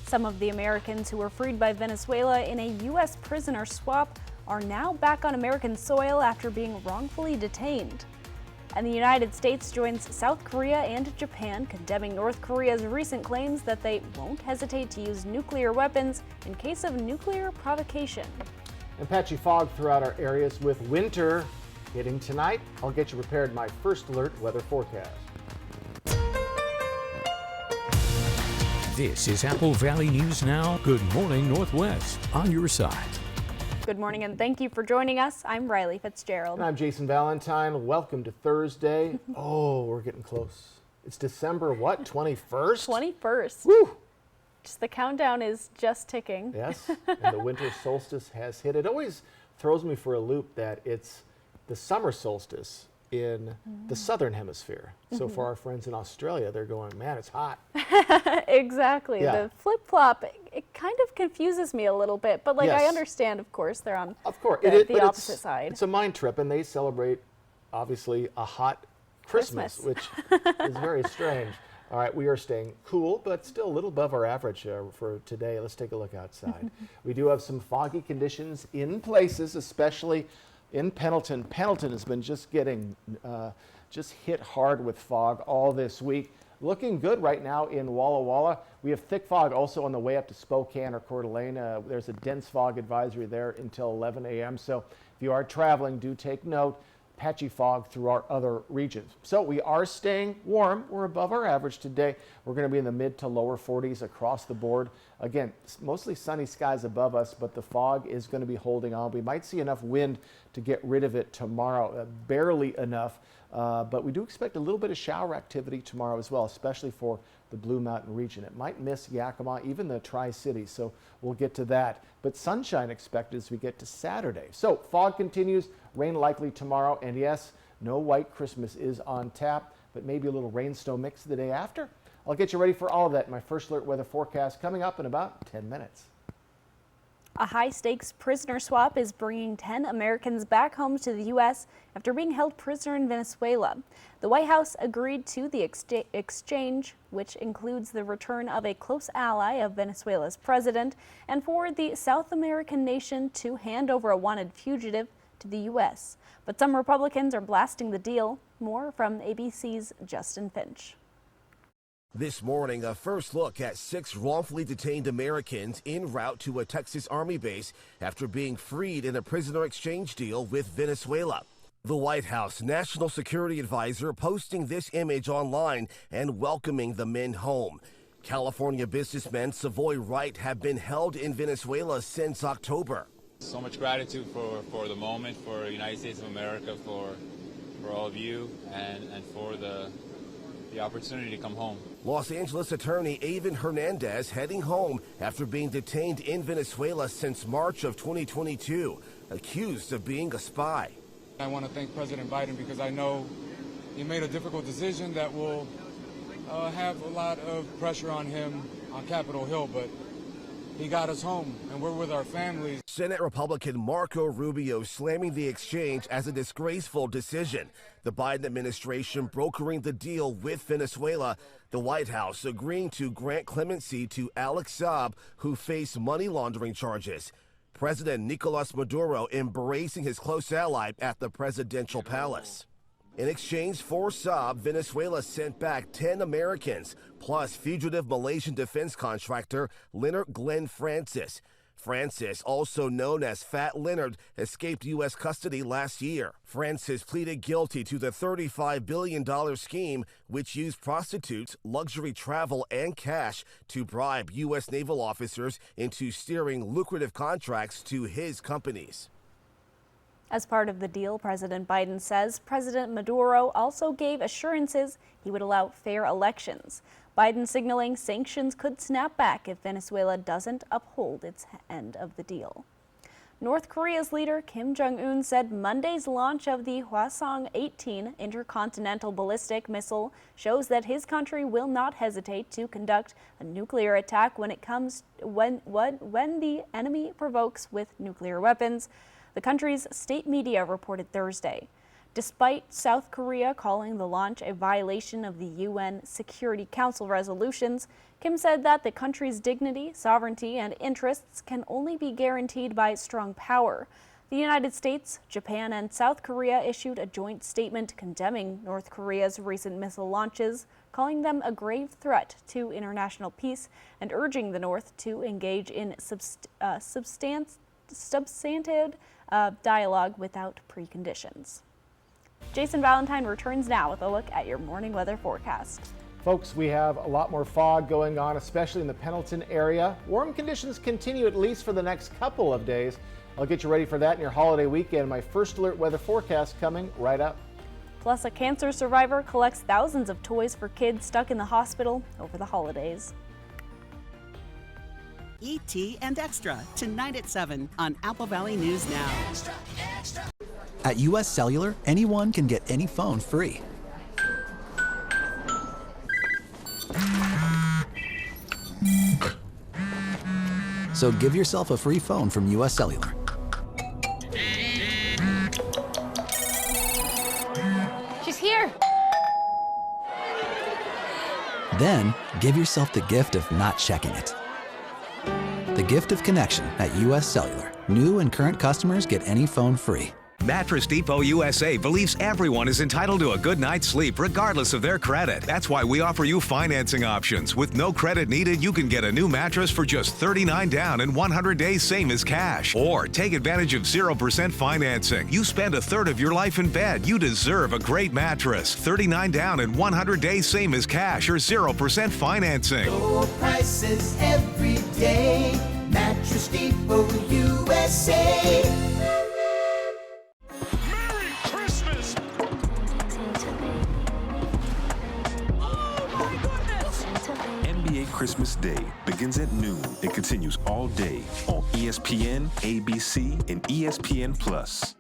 Some of the Americans who were freed by Venezuela in a U.S. prisoner swap are now back on American soil after being wrongfully detained. And the United States joins South Korea and Japan condemning North Korea's recent claims that they won't hesitate to use nuclear weapons in case of nuclear provocation. And patchy fog throughout our areas with winter hitting tonight. I'll get you prepared my first alert weather forecast. This is Apple Valley News Now. Good morning, Northwest. On your side. Good morning and thank you for joining us. I'm Riley Fitzgerald. And I'm Jason Valentine. Welcome to Thursday. Oh, we're getting close. It's December what? 21st? 21st. Woo! Just the countdown is just ticking. Yes, and the winter solstice has hit. It always throws me for a loop that it's the summer solstice in the southern hemisphere. So for our friends in Australia, they're going, man, it's hot. Exactly. Yeah. The flip-flop, it kind of confuses me a little bit, but like Yes. I understand, of course, they're on It- the but opposite side. It's a mind trip, and they celebrate, obviously, a hot Christmas. which is very strange. All right, we are staying cool, but still a little above our average for today. Let's take a look outside. We do have some foggy conditions in places, especially in Pendleton. Pendleton has been just getting just hit hard with fog all this week. Looking good right now in Walla Walla. We have thick fog also on the way up to Spokane or Coeur d'Alene. There's a dense fog advisory there until 11 a.m. So if you are traveling, do take note. Patchy fog through our other regions. So we are staying warm. We're above our average today. We're going to be in the mid to lower 40s across the board. Again, mostly sunny skies above us, but the fog is going to be holding on. We might see enough wind to get rid of it tomorrow, barely enough. But we do expect a little bit of shower activity tomorrow as well, especially for the Blue Mountain region. It might miss Yakima, even the Tri-Cities, so we'll get to that. But sunshine expected as we get to Saturday. So fog continues, rain likely tomorrow, and yes, no white Christmas is on tap, but maybe a little rain snow mix the day after. I'll get you ready for all of that in my First Alert weather forecast coming up in about 10 minutes. A high-stakes prisoner swap is bringing 10 Americans back home to the U.S. after being held prisoner in Venezuela. The White House agreed to the exchange, which includes the return of a close ally of Venezuela's president, and for the South American nation to hand over a wanted fugitive to the U.S. But some Republicans are blasting the deal. More from ABC's Justin Finch. This morning, a first look at 6 wrongfully detained Americans en route to a Texas Army base after being freed in a prisoner exchange deal with Venezuela. The White House National Security Advisor posting this image online and welcoming the men home. California businessmen Savoy Wright have been held in Venezuela since October. So much gratitude for the moment, for the United States of America, for all of you, and for the opportunity to come home. Los Angeles attorney Avon Hernandez heading home after being detained in Venezuela since March of 2022, accused of being a spy. I want to thank President Biden because I know he made a difficult decision that will have a lot of pressure on him on Capitol Hill, but he got us home, and we're with our families. Senate Republican Marco Rubio slamming the exchange as a disgraceful decision. The Biden administration brokering the deal with Venezuela. The White House agreeing to grant clemency to Alex Saab, who faced money laundering charges. President Nicolas Maduro embracing his close ally at the presidential palace. In exchange for Saab, Venezuela sent back 10 Americans, plus fugitive Malaysian defense contractor Leonard Glenn Francis. Francis, also known as Fat Leonard, escaped U.S. custody last year. Francis pleaded guilty to the $35 billion scheme, which used prostitutes, luxury travel, and cash to bribe U.S. naval officers into steering lucrative contracts to his companies. As part of the deal, President Biden says President Maduro also gave assurances he would allow fair elections. Biden signaling sanctions could snap back if Venezuela doesn't uphold its end of the deal. North Korea's leader Kim Jong-un said Monday's launch of the Hwasong-18 intercontinental ballistic missile shows that his country will not hesitate to conduct a nuclear attack when the enemy provokes with nuclear weapons. The country's state media reported Thursday. Despite South Korea calling the launch a violation of the UN Security Council resolutions, Kim said that the country's dignity, sovereignty, and interests can only be guaranteed by strong power. The United States, Japan, and South Korea issued a joint statement condemning North Korea's recent missile launches, calling them a grave threat to international peace and urging the North to engage in substantive dialogue without preconditions. Jason Valentine returns now with a look at your morning weather forecast. Folks, we have a lot more fog going on, especially in the Pendleton area. Warm conditions continue at least for the next couple of days. I'll get you ready for that in your holiday weekend. My First Alert weather forecast coming right up. Plus, a cancer survivor collects thousands of toys for kids stuck in the hospital over the holidays. E.T. and Extra, tonight at 7 on Apple Valley News Now. Extra, extra. At U.S. Cellular, anyone can get any phone free. So give yourself a free phone from U.S. Cellular. She's here. Then, give yourself the gift of not checking it. The gift of connection at US Cellular. New and current customers get any phone free. Mattress Depot USA believes everyone is entitled to a good night's sleep regardless of their credit. That's why we offer you financing options. With no credit needed, you can get a new mattress for just $39 down and 100 days same as cash. Or take advantage of 0% financing. You spend a third of your life in bed. You deserve a great mattress. $39 down and 100 days same as cash or 0% financing. Low prices every day. Mattress Depot USA. Christmas Day begins at noon and continues all day on ESPN, ABC, and ESPN Plus.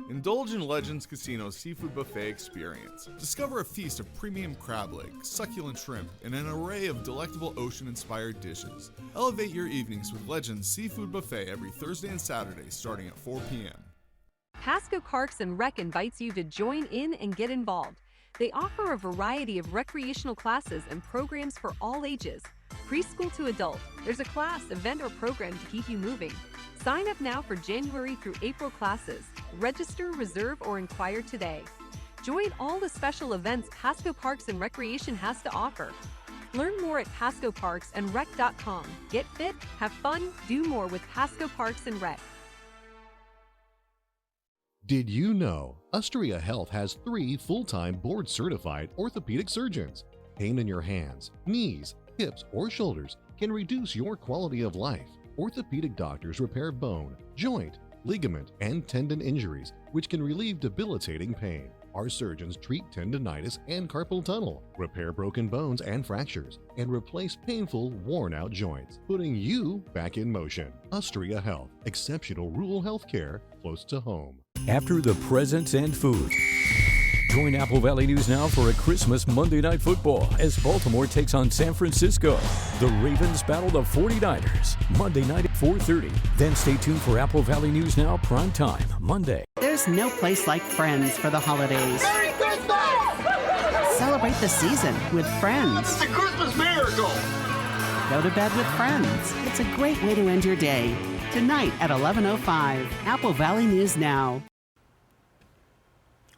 Indulge in Legends Casino's seafood buffet experience. Discover a feast of premium crab legs, succulent shrimp, and an array of delectable ocean-inspired dishes. Elevate your evenings with Legends Seafood Buffet every Thursday and Saturday starting at 4 p.m. Pasco Parks and Rec invites you to join in and get involved. They offer a variety of recreational classes and programs for all ages, preschool to adult. There's a class, event, or program to keep you moving. Sign up now for January through April classes. Register, reserve, or inquire today. Join all the special events Pasco Parks and Recreation has to offer. Learn more at PascoParksandRec.com. Get fit, have fun, do more with Pasco Parks and Rec. Did you know Ustria Health has 3 full-time board-certified orthopedic surgeons? Pain in your hands, knees, hips, or shoulders can reduce your quality of life. Orthopedic doctors repair bone, joint, ligament, and tendon injuries, which can relieve debilitating pain. Our surgeons treat tendonitis and carpal tunnel, repair broken bones and fractures, and replace painful, worn-out joints, putting you back in motion. Ustria Health, exceptional rural health care close to home. After the presents and food, join Apple Valley News Now for a Christmas Monday Night Football as Baltimore takes on San Francisco. The Ravens battle the 49ers Monday night at 4:30. Then stay tuned for Apple Valley News Now Prime Time Monday. There's no place like Friends for the holidays. Merry Christmas! Celebrate the season with friends. It's a Christmas miracle! Go to bed with friends. It's a great way to end your day. Tonight at 11:05, Apple Valley News Now.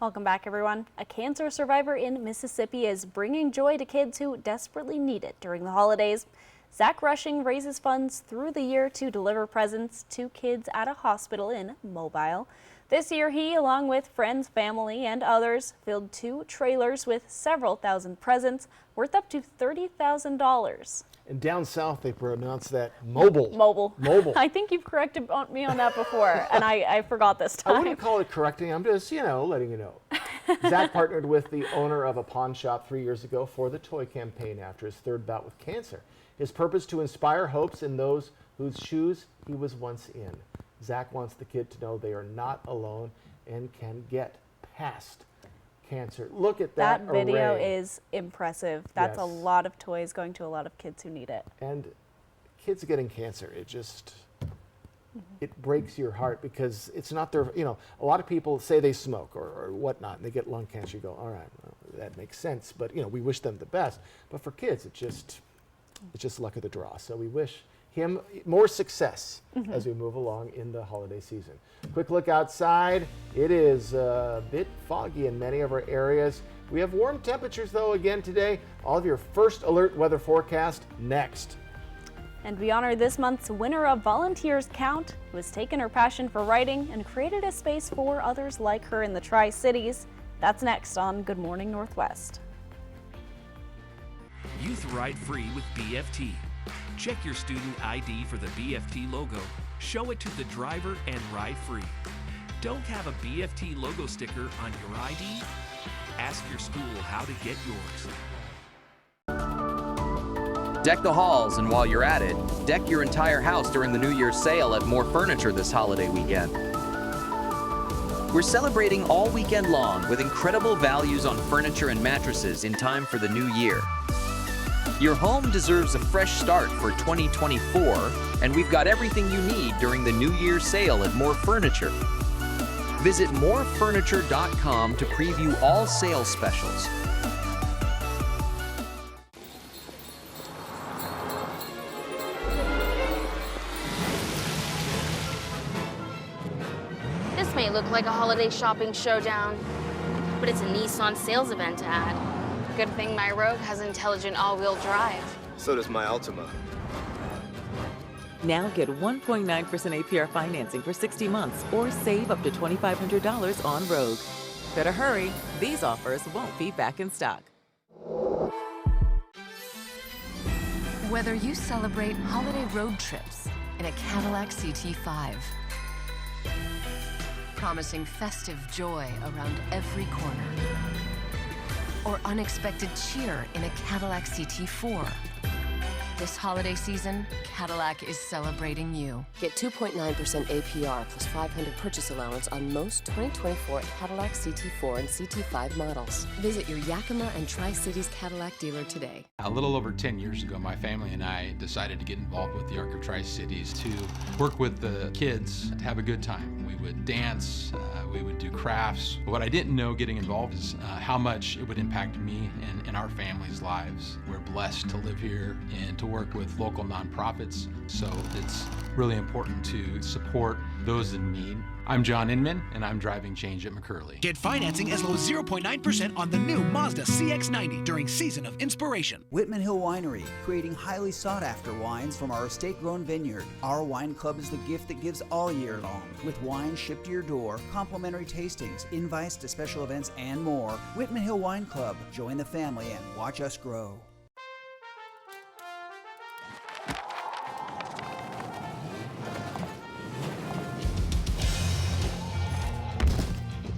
Welcome back, everyone. A cancer survivor in Mississippi is bringing joy to kids who desperately need it during the holidays. Zach Rushing raises funds through the year to deliver presents to kids at a hospital in Mobile. This year, he, along with friends, family, and others, filled 2 trailers with several thousand presents worth up to $30,000. And down south, they pronounce that mobile. Mobile. I think you've corrected me on that before, and I forgot this time. I wouldn't call it correcting. I'm just, letting you know. Zach partnered with the owner of a pawn shop 3 years ago for the toy campaign after his 3rd bout with cancer. His purpose to inspire hopes in those whose shoes he was once in. Zach wants the kid to know they are not alone and can get past cancer. Look at that video array. is impressive. That's a lot of toys going to a lot of kids who need it. And kids getting cancer, it breaks your heart because it's not their, a lot of people say they smoke or whatnot and they get lung cancer. You go, all right, well, that makes sense. But, we wish them the best. But for kids, it's just luck of the draw. So we wish him more success as we move along in the holiday season. Quick look outside. It is a bit foggy in many of our areas. We have warm temperatures though again today. All of your first alert weather forecast next. And we honor this month's winner of Volunteers Count, who has taken her passion for writing and created a space for others like her in the Tri-Cities. That's next on Good Morning Northwest. Youth Ride Free with BFT. Check your student ID for the BFT logo, show it to the driver, and ride free. Don't have a BFT logo sticker on your ID? Ask your school how to get yours. Deck the halls, and while you're at it, deck your entire house during the New Year's sale at More Furniture this holiday weekend. We're celebrating all weekend long with incredible values on furniture and mattresses in time for the new year. Your home deserves a fresh start for 2024, and we've got everything you need during the New Year's sale at More Furniture. Visit morefurniture.com to preview all sales specials. look like a holiday shopping showdown, but it's a Nissan sales event ad. Good thing my Rogue has intelligent all-wheel drive. So does my Altima. Now get 1.9% APR financing for 60 months or save up to $2,500 on Rogue. Better hurry, these offers won't be back in stock. Whether you celebrate holiday road trips in a Cadillac CT5, promising festive joy around every corner, or unexpected cheer in a Cadillac CT4, this holiday season, Cadillac is celebrating you. Get 2.9% APR plus $500 purchase allowance on most 2024 Cadillac CT4 and CT5 models. Visit your Yakima and Tri-Cities Cadillac dealer today. A little over 10 years ago, my family and I decided to get involved with the Arc of Tri-Cities to work with the kids to have a good time. We would dance, we would do crafts. What I didn't know getting involved is how much it would impact me and our family's lives. We're blessed to live here and to work with local nonprofits, so it's really important to support those in need. I'm John Inman, and I'm driving change at McCurley. Get financing as low as 0.9% on the new Mazda CX-90 during Season of Inspiration. Whitman Hill Winery, creating highly sought-after wines from our estate-grown vineyard. Our wine club is the gift that gives all year long. With wine shipped to your door, complimentary tastings, invites to special events, and more. Whitman Hill Wine Club. Join the family and watch us grow.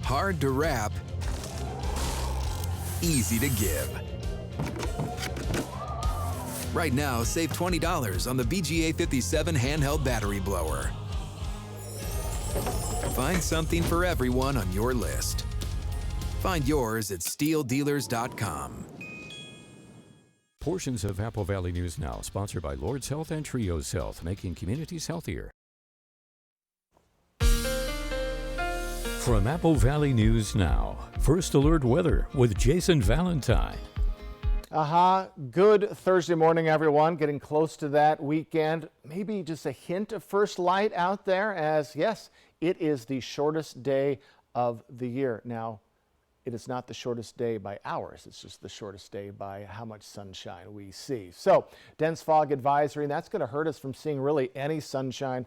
Hard to wrap, easy to give. Right now, save $20 on the BGA 57 handheld battery blower. Find something for everyone on your list. Find yours at SteelDealers.com. Portions of Apple Valley News Now, sponsored by Lord's Health and Trios Health, making communities healthier. From Apple Valley News Now, First Alert Weather with Jason Valentine. Good Thursday morning, everyone. Getting close to that weekend. Maybe just a hint of first light out there as, yes, it is the shortest day of the year. Now, it is not the shortest day by hours. It's just the shortest day by how much sunshine we see. So, dense fog advisory, and that's going to hurt us from seeing really any sunshine.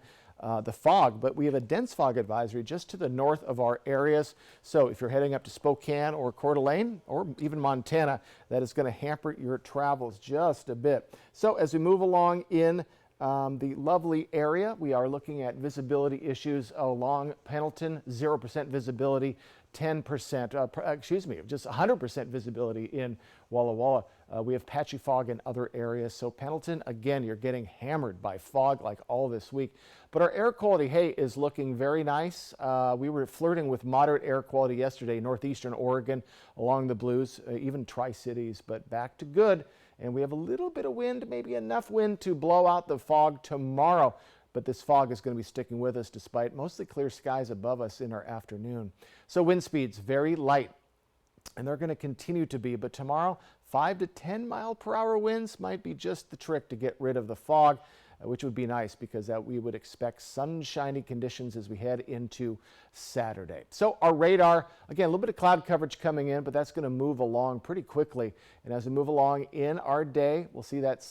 The fog, but we have a dense fog advisory just to the north of our areas. So if you're heading up to Spokane or Coeur d'Alene or even Montana, that is going to hamper your travels just a bit. So as we move along in the lovely area, we are looking at visibility issues along Pendleton, 0% visibility, 10%, just 100% visibility in Walla Walla. We have patchy fog in other areas. So Pendleton, again, you're getting hammered by fog like all this week. But our air quality, hey, is looking very nice. We were flirting with moderate air quality yesterday, northeastern Oregon, along the Blues, even Tri-Cities, but back to good. And we have a little bit of wind, maybe enough wind to blow out the fog tomorrow. But this fog is going to be sticking with us despite mostly clear skies above us in our afternoon. So wind speeds very light, and they're going to continue to be. But tomorrow, 5 to 10 mile per hour winds might be just the trick to get rid of the fog, which would be nice because we would expect sunshiny conditions as we head into Saturday. So our radar, again, a little bit of cloud coverage coming in, but that's going to move along pretty quickly. And as we move along in our day, we'll see that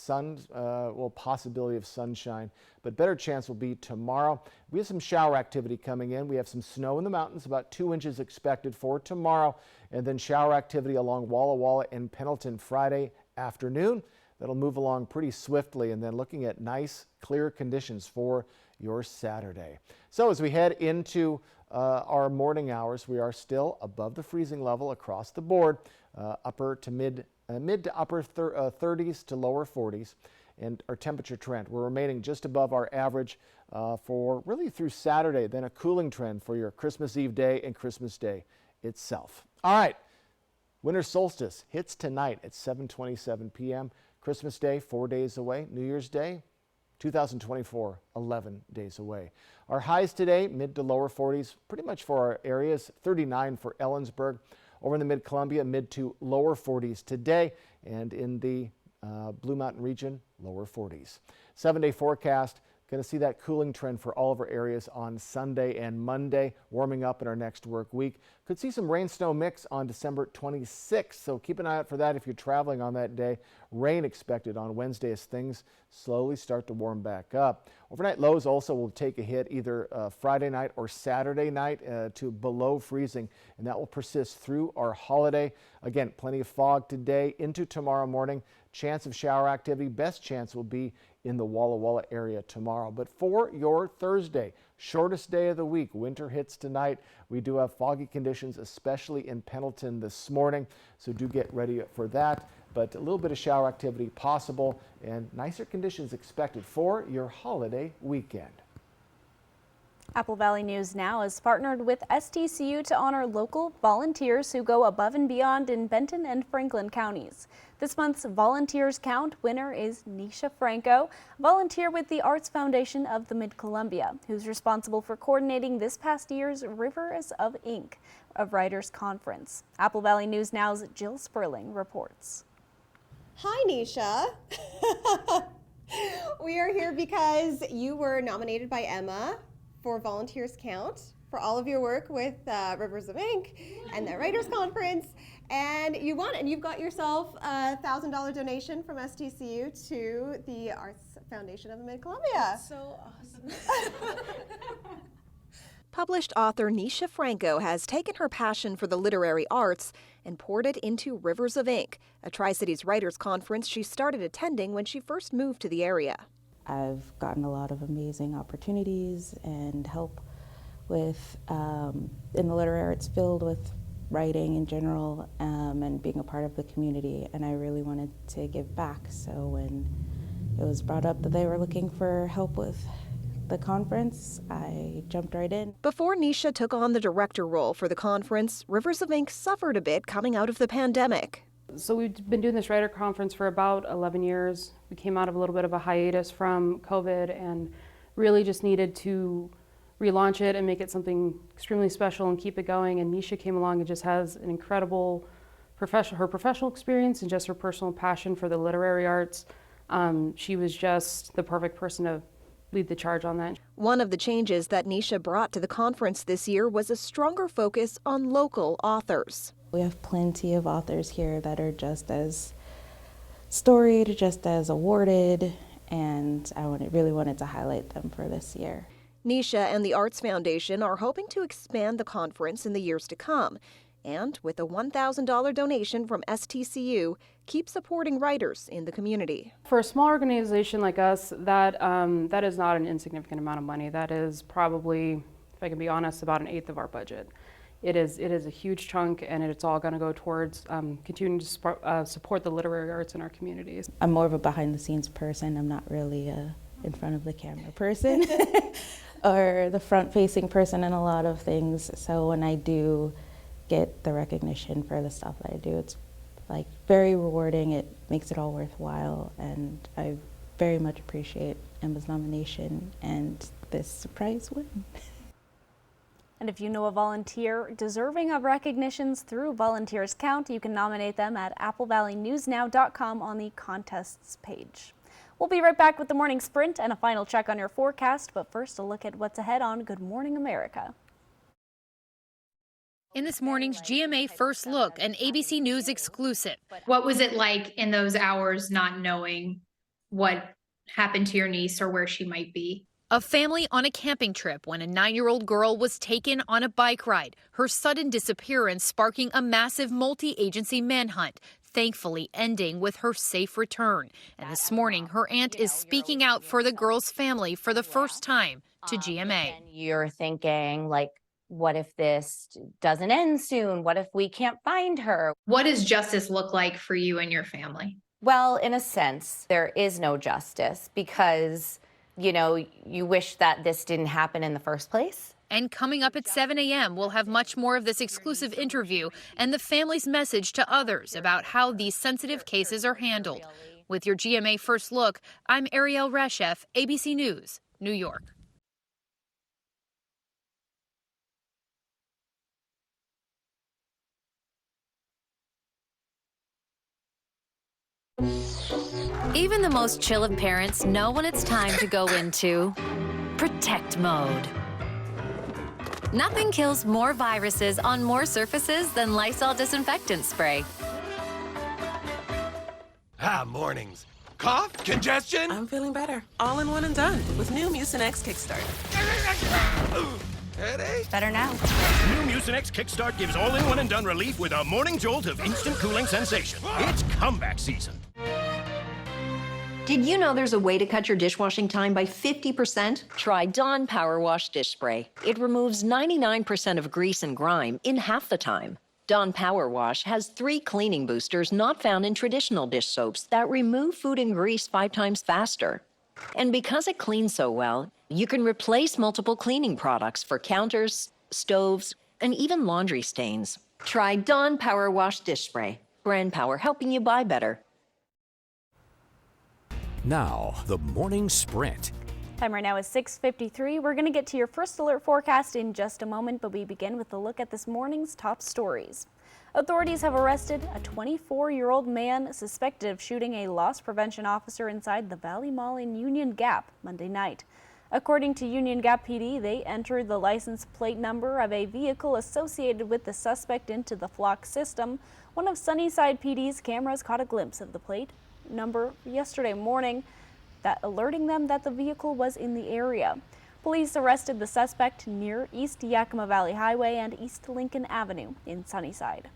possibility of sunshine, but better chance will be tomorrow. We have some shower activity coming in. We have some snow in the mountains, about 2 inches expected for tomorrow, and then shower activity along Walla Walla and Pendleton Friday afternoon. That'll move along pretty swiftly, and then looking at nice, clear conditions for your Saturday. So as we head into our morning hours, we are still above the freezing level across the board, upper to mid to upper 30s to lower 40s. And our temperature trend, we're remaining just above our average for really through Saturday, then a cooling trend for your Christmas Eve day and Christmas Day itself. All right, winter solstice hits tonight at 7:27 p.m. Christmas Day, 4 days away. New Year's Day, 2024, 11 days away. Our highs today, mid to lower 40s, pretty much for our areas. 39 for Ellensburg. Over in the Mid-Columbia, mid to lower 40s today. And in the Blue Mountain region, lower 40s. 7-day forecast, Going to see that cooling trend for all of our areas on Sunday and Monday, warming up in our next work week. Could see some rain-snow mix on December 26th, so keep an eye out for that if you're traveling on that day. Rain expected on Wednesday as things slowly start to warm back up. Overnight lows also will take a hit either Friday night or Saturday night to below freezing, and that will persist through our holiday. Again, plenty of fog today into tomorrow morning. Chance of shower activity, best chance will be in the Walla Walla area tomorrow. But for your Thursday, shortest day of the week, winter hits tonight. We do have foggy conditions, especially in Pendleton this morning, so do get ready for that. But a little bit of shower activity possible and nicer conditions expected for your holiday weekend. Apple Valley News Now is partnered with STCU to honor local volunteers who go above and beyond in Benton and Franklin counties. This month's Volunteers Count winner is Nisha Franco, volunteer with the Arts Foundation of the Mid-Columbia, who's responsible for coordinating this past year's Rivers of Ink, a writers' conference. Apple Valley News Now's Jill Sperling reports. Hi, Nisha. We are here because you were nominated by Emma for Volunteers Count for all of your work with Rivers of Ink and the Writers Conference, and you won, and you've got yourself a $1,000 donation from STCU to the Arts Foundation of the Mid-Columbia. So awesome. Published author Nisha Franco has taken her passion for the literary arts and poured it into Rivers of Ink, a Tri-Cities Writers Conference she started attending when she first moved to the area. I've gotten a lot of amazing opportunities and help with in the literary arts field with writing in general and being a part of the community, and I really wanted to give back. So when it was brought up that they were looking for help with the conference, I jumped right in. Before Nisha took on the director role for the conference, Rivers of Ink suffered a bit coming out of the pandemic. So we've been doing this writer conference for about 11 years. We came out of a little bit of a hiatus from COVID and really just needed to relaunch it and make it something extremely special and keep it going. And Nisha came along and just has an incredible her professional experience and just her personal passion for the literary arts. She was just the perfect person to lead the charge on that. One of the changes that Nisha brought to the conference this year was a stronger focus on local authors. We have plenty of authors here that are just as storied, just as awarded, and I really wanted to highlight them for this year. Nisha and the Arts Foundation are hoping to expand the conference in the years to come, and with a $1,000 donation from STCU, keep supporting writers in the community. For a small organization like us, that is not an insignificant amount of money. That is probably, if I can be honest, about 1/8 of our budget. It is a huge chunk, and it's all going to go towards continuing to support the literary arts in our communities. I'm more of a behind-the-scenes person. I'm not really a in front of the camera person or the front-facing person in a lot of things. So when I do get the recognition for the stuff that I do, it's like very rewarding. It makes it all worthwhile, and I very much appreciate Emma's nomination and this surprise win. And if you know a volunteer deserving of recognitions through Volunteers Count, you can nominate them at applevalleynewsnow.com on the contests page. We'll be right back with the morning sprint and a final check on your forecast, but first a look at what's ahead on Good Morning America. In this morning's GMA First Look, an ABC News exclusive. What was it like in those hours not knowing what happened to your niece or where she might be? A family on a camping trip when a 9-year-old girl was taken on a bike ride, her sudden disappearance sparking a massive multi-agency manhunt, thankfully ending with her safe return. And this morning, her aunt is speaking out for the girl's family for the first time to GMA. And you're thinking, like, what if this doesn't end soon? What if we can't find her? What does justice look like for you and your family? Well, in a sense, there is no justice because, you know, you wish that this didn't happen in the first place. And coming up at 7 a.m., we'll have much more of this exclusive interview and the family's message to others about how these sensitive cases are handled. With your GMA First Look, I'm Ariel Reshef, ABC News, New York. Even the most chill of parents know when it's time to go into protect mode. Nothing kills more viruses on more surfaces than Lysol disinfectant spray. Mornings. Cough? Congestion? I'm feeling better. All in one and done with new Mucinex Kickstart. Headache? Better now. New Mucinex Kickstart gives all-in-one and done relief with a morning jolt of instant cooling sensation. It's comeback season. Did you know there's a way to cut your dishwashing time by 50%? Try Dawn Power Wash Dish Spray. It removes 99% of grease and grime in half the time. Dawn Power Wash has 3 cleaning boosters not found in traditional dish soaps that remove food and grease 5 times faster. And because it cleans so well, you can replace multiple cleaning products for counters, stoves, and even laundry stains. Try Dawn Power Wash Dish Spray. Brand power helping you buy better. Now, the morning sprint. Time right now is 6:53. We're going to get to your first alert forecast in just a moment, but we begin with a look at this morning's top stories. Authorities have arrested a 24-year-old man suspected of shooting a loss prevention officer inside the Valley Mall in Union Gap Monday night. According to Union Gap PD, they entered the license plate number of a vehicle associated with the suspect into the Flock system. One of Sunnyside PD's cameras caught a glimpse of the plate number yesterday morning, that alerting them that the vehicle was in the area. Police arrested the suspect near East Yakima Valley Highway and East Lincoln Avenue in Sunnyside.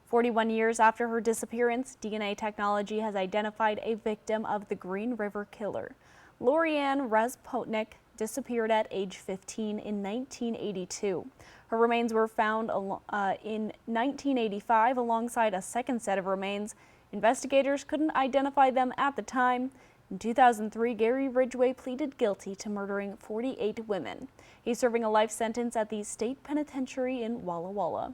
41 years after her disappearance, DNA technology has identified a victim of the Green River Killer. Lorianne Razpotnik disappeared at age 15 in 1982. Her remains were found in 1985 alongside a second set of remains. Investigators couldn't identify them at the time. In 2003, Gary Ridgway pleaded guilty to murdering 48 women. He's serving a life sentence at the state penitentiary in Walla Walla.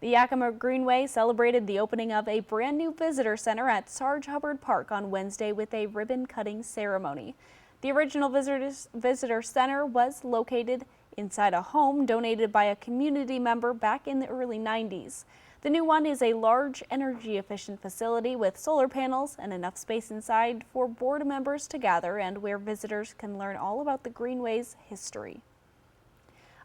The Yakima Greenway celebrated the opening of a brand new visitor center at Sarge Hubbard Park on Wednesday with a ribbon-cutting ceremony. The original visitor center was located inside a home donated by a community member back in the early 90s. The new one is a large, energy-efficient facility with solar panels and enough space inside for board members to gather and where visitors can learn all about the Greenway's history.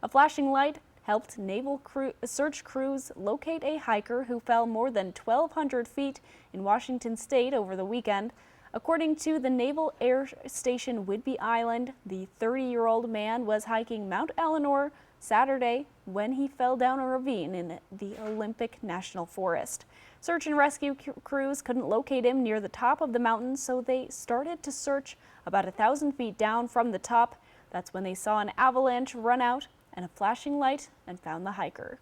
A flashing light helped naval search crews locate a hiker who fell more than 1,200 feet in Washington state over the weekend. According to the Naval Air Station Whidbey Island, the 30-year-old man was hiking Mount Eleanor Saturday when he fell down a ravine in the Olympic National Forest. Search and rescue crews couldn't locate him near the top of the mountain, so they started to search about 1,000 feet down from the top. That's when they saw an avalanche run out and a flashing light and found the hiker.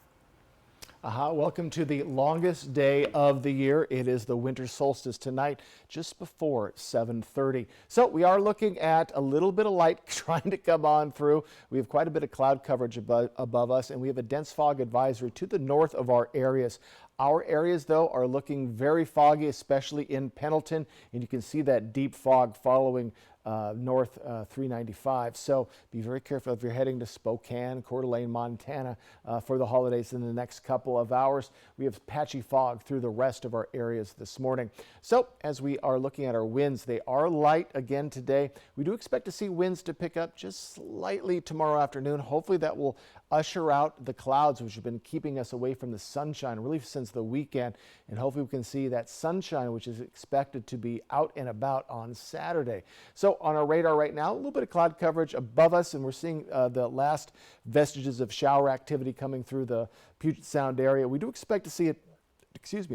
Welcome to the longest day of the year. It is the winter solstice tonight, just before 7:30. So we are looking at a little bit of light trying to come on through. We have quite a bit of cloud coverage above us, and we have a dense fog advisory to the north of our areas. Our areas, though, are looking very foggy, especially in Pendleton, and you can see that deep fog following north 395. So be very careful if you're heading to Spokane, Coeur d'Alene, Montana for the holidays in the next couple of hours. We have patchy fog through the rest of our areas this morning. So as we are looking at our winds, they are light again today. We do expect to see winds to pick up just slightly tomorrow afternoon. Hopefully that will usher out the clouds, which have been keeping us away from the sunshine really since the weekend. And hopefully we can see that sunshine, which is expected to be out and about on Saturday. So on our radar right now, a little bit of cloud coverage above us, and we're seeing the last vestiges of shower activity coming through the Puget Sound area. We do expect to see a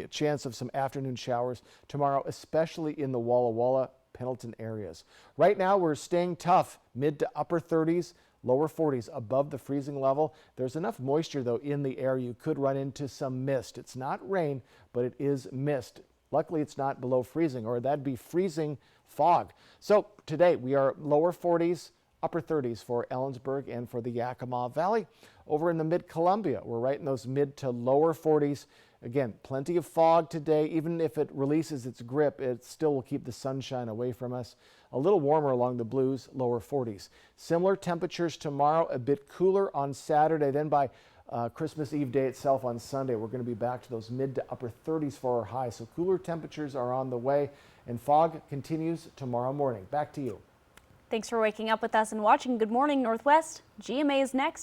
chance of some afternoon showers tomorrow, especially in the Walla Walla, Pendleton areas. Right now, we're staying tough, mid to upper 30s, lower 40s above the freezing level. There's enough moisture, though, in the air. You could run into some mist. It's not rain, but it is mist. Luckily, it's not below freezing, or that'd be freezing fog. So today, we are lower 40s, upper 30s for Ellensburg and for the Yakima Valley. Over in the mid-Columbia, we're right in those mid to lower 40s. Again, plenty of fog today. Even if it releases its grip, it still will keep the sunshine away from us. A little warmer along the Blues, lower 40s. Similar temperatures tomorrow, a bit cooler on Saturday. Then by Christmas Eve day itself on Sunday, we're going to be back to those mid to upper 30s for our high. So cooler temperatures are on the way, and fog continues tomorrow morning. Back to you. Thanks for waking up with us and watching Good Morning Northwest. GMA is next.